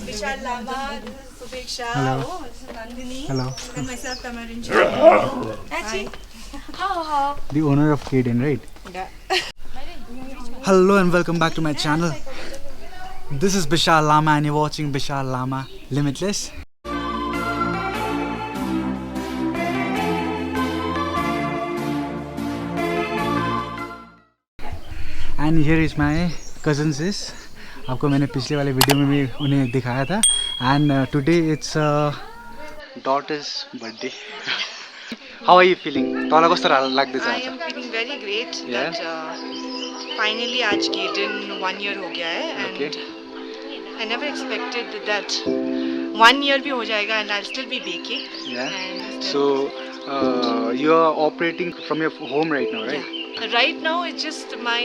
Bishal, Lama, Bishal, Hello. Nandini, Hello. and myself, Tamarin. Actually, The owner of KDEN, right? yeah. Hello and welcome back to my channel. This is Bishal Lama and you're watching Bishal Lama Limitless. And here is my cousin sis. आपको मैंने पिछले वाले video में भी उन्हें दिखाया था. And today it's daughter's birthday. How are you feeling? तोला कस्तो लाग्दै छ? I am feeling very great Yeah. that finally आज KDEN 1 year हो गया है and Okay. I never expected that 1 year भी हो जाएगा and I'll still be baking. Yeah. And So you are operating from your home right now, right? yeah. Right now it's just my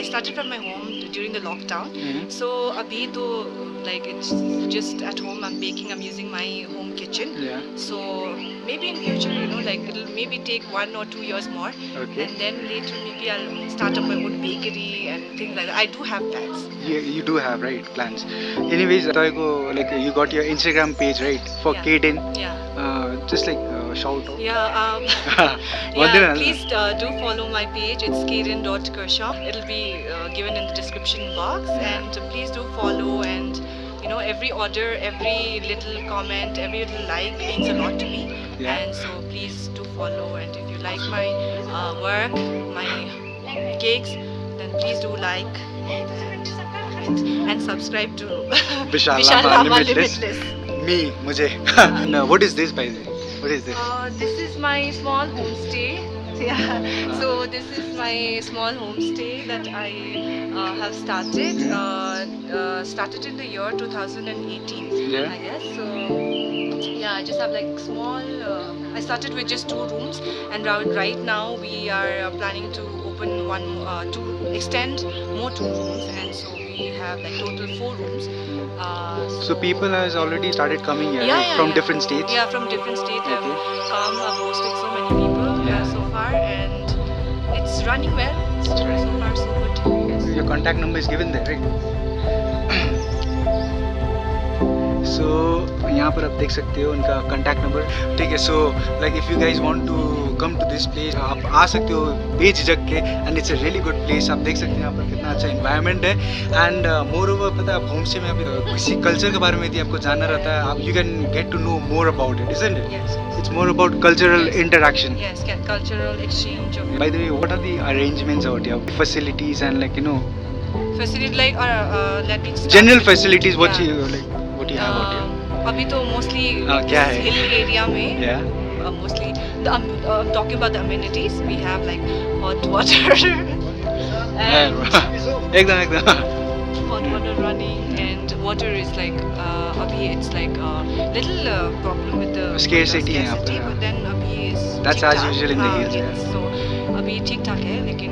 I started from my home during the lockdown. Mm-hmm. So abhi to like it's just at home I'm baking, I'm using my home kitchen. Yeah. So maybe in future, you know, like it'll maybe take 1 or 2 years more. Okay. And then later maybe I'll start up my own bakery and things like that. I do have plans. You do have right plans. Anyways, like you got your Instagram page right for Yeah. KDEN. Yeah. Just like shout out. Yeah, One thing yeah. I'll- Please do follow my page. It's KDEN.Kurseong. It'll be given in the description box, and please do follow. And you know, every order, every little comment, every little like means a lot to me. Yeah. And so please do follow. And if you like my work, my cakes, then please do like and subscribe to Bishal Bishal Lama Lama Limitless. Limitless. Me, mujhe. No, what is this by the way? What is this? This is my small homestay. Yeah. So this is my small homestay that I have started. Started in the year 2018. Yeah. I guess. So yeah, I just have like small. I started with just 2 rooms, and right now we are planning to open to extend more 2 rooms, and so we have like total 4 rooms. So people has already started coming here Yeah, right? yeah, From yeah. different states. Yeah, from different states. Okay. I've hosted so many people Yeah. so far, and it's running well. So far, so good. Yes. Your contact number is given there, right? So यहाँ पर आप देख सकते हो उनका contact number. ठीक है. So like if you guys want to come to this place, आप आ सकते हो बेझिझक के, and it's a really good place. आप देख सकते हैं यहाँ पर कितना अच्छा environment है, and moreover पता है आप homestay में आप किसी culture के बारे में यदि आपको जानना रहता है, आप you can get to know more about it, isn't it? Yes. It's more about cultural interaction. Yes, cultural exchange of By the way, what are the arrangements out here? Facilities and like facility like let me start general with- facilities. What Yeah. you have out here? अभी तो mostly क्या है? hill area में Yeah. mostly I'm talking about the amenities. We have like hot water and एकदम hot water running, and water is like abhi it's like little problem with the Scarcity है यहाँ पर, scarcity, हाँ. but then abhi is That's as ठीक-ठाक. usual in the हाँ, hills, yes. yeah. So abhi ठीक ठाक है, लेकिन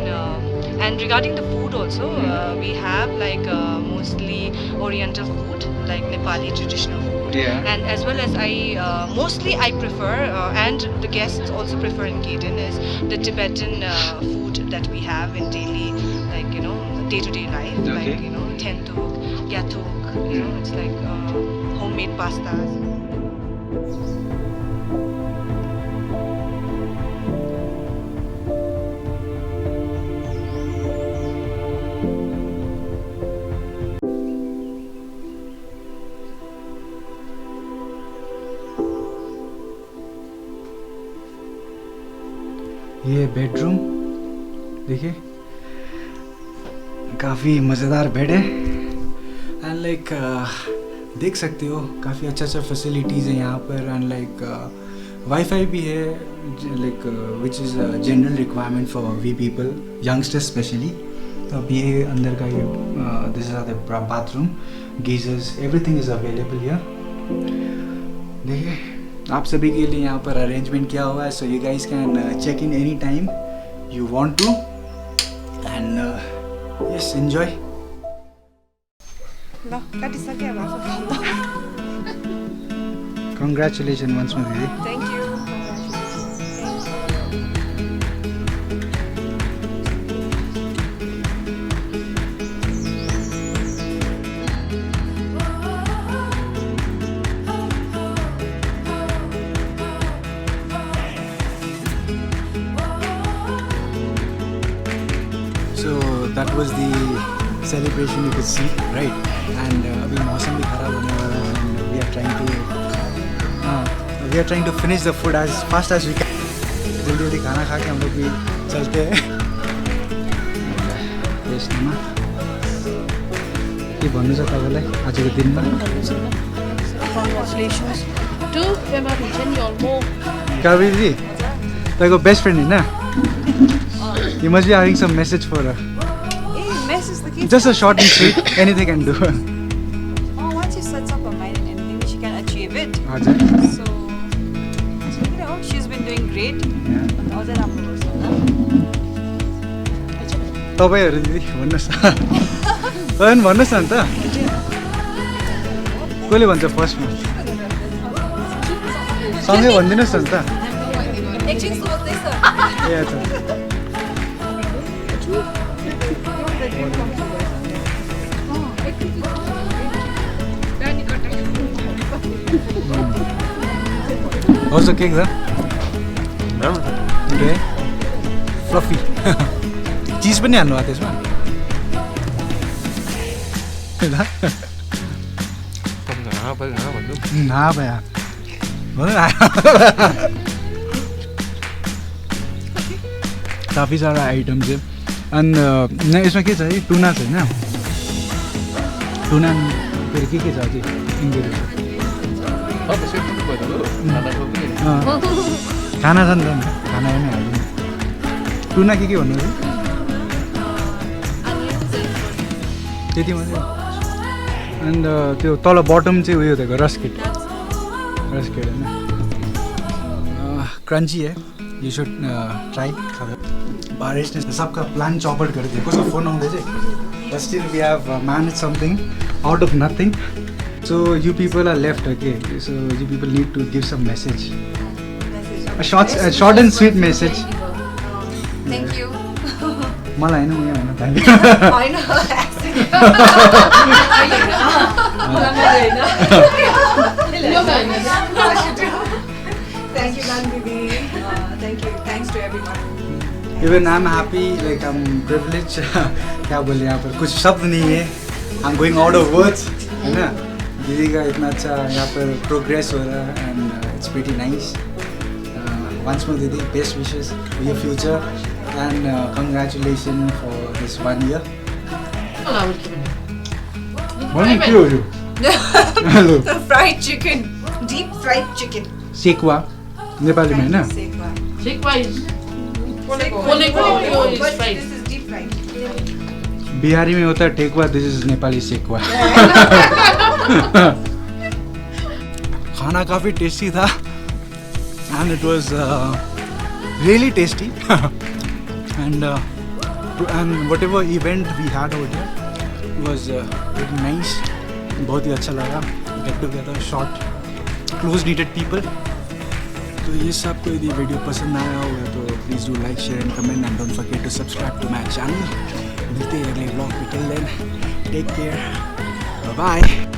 and regarding the food also, we have like mostly Oriental food, like Nepali traditional food. Yeah. And as well as mostly I prefer, and the guests also prefer in KDEN, is the Tibetan food that we have in daily, like, you know, day-to-day life, Okay. like, you know, tenduk, gâteau. You know, it's like homemade pastas. ये bedroom देखिए, काफ़ी मज़ेदार bed है and like देख सकते हो काफ़ी अच्छा फैसिलिटीज़ है यहाँ पर एंड लाइक वाईफाई भी है like which is general requirement for we people youngsters specially. तो अब ये अंदर का ये this is the bathroom, geysers, everything is available here. देखिए आप सभी के लिए यहाँ पर अरेंजमेंट किया हुआ है, so you guys can check in any time you want to and yes enjoy. ल काटिसक्यो अब आफू। कङ्ग्रेचुलेसन वन्स मोर दिदी। Thank you. So that was the celebration you could see, right? And अभी मौसम भी खराब होने वाला है and we are trying to finish the food as fast as we can. जल्दी खाना खा के हम लोग भी चलते हैं। यस नमा के भन्नु छ तपाईलाई आजको दिनमा? Congratulations to Family Channel. Kabi ji तपाईँको बेस्ट फ्रेन्ड हैन? You must be having some message for her. Hey, message the kids. Just a short and sweet, anything can do. Oh, once she sets up her mind and anything, she can achieve it. हजुर So, you know, she's been doing great. अझै राम्रो गर्छ होला। तपाईँहरू दिदी भन्नुहोस् न, भन्नुहोस् न त कसले भन्छ फर्स्टमा सँगै भनिदिनुहोस् न त। एकछिन सोच्दैछ। ए अच्छा How's the cake, sir? Okay. Fluffy. Cheese पनि हाल्नु भएको त्यसमा? ना भया काफ़ी सारा आइटम चाहिँ एन्ड यसमा के छ है टुना छ होइन? टुना फेरि के छ अझै इन्ग्रेडियन्ट? खाना छ नि त, खाना पनि हाल्नु। टुना के भन्नु त्यति मात्रै एन्ड त्यो तल बटम चाहिँ उयो दिएको रस्केट होइन, क्रन्ची है, यु सुड ट्राई। बारिश ने सबका प्लान चौपट कर दिया, कसको फोन आउँदै चाहिँ but still we have managed something out of nothing. So you people are left okay, so you people need to give some message, short and sweet message. Thank you. मलाई हैन उयो हैन थ्यांक यू हैन Thank you, Nandini. Thank you. Thanks to everyone. Even I'm happy, like I'm privileged. क्या बोले यहाँ पर कुछ शब्द नहीं है, I'm going out of words, है ना? दीदी का इतना अच्छा यहाँ पर प्रोग्रेस हो रहा है and it's pretty nice. Once more दीदी, best wishes for your future and congratulations for this 1 year. One के हो यो? Hello. The fried chicken, deep fried chicken. Sekuwa नेपालीमा हैन? Sekwa. Sekwa is But this is deep fried. Bihari में होता है thekua, this is Nepali sekuwa. खाना काफ़ी tasty था and it was really tasty and whatever event we had over here was very nice, बहुत ही अच्छा लगा। Get together short close needed people. तो ये सब को यदि वीडियो पसंद आया होगा तो please do like share and comment and don't forget to subscribe to my channel. मिलते हैं अगले व्लॉग में, till then take care, bye.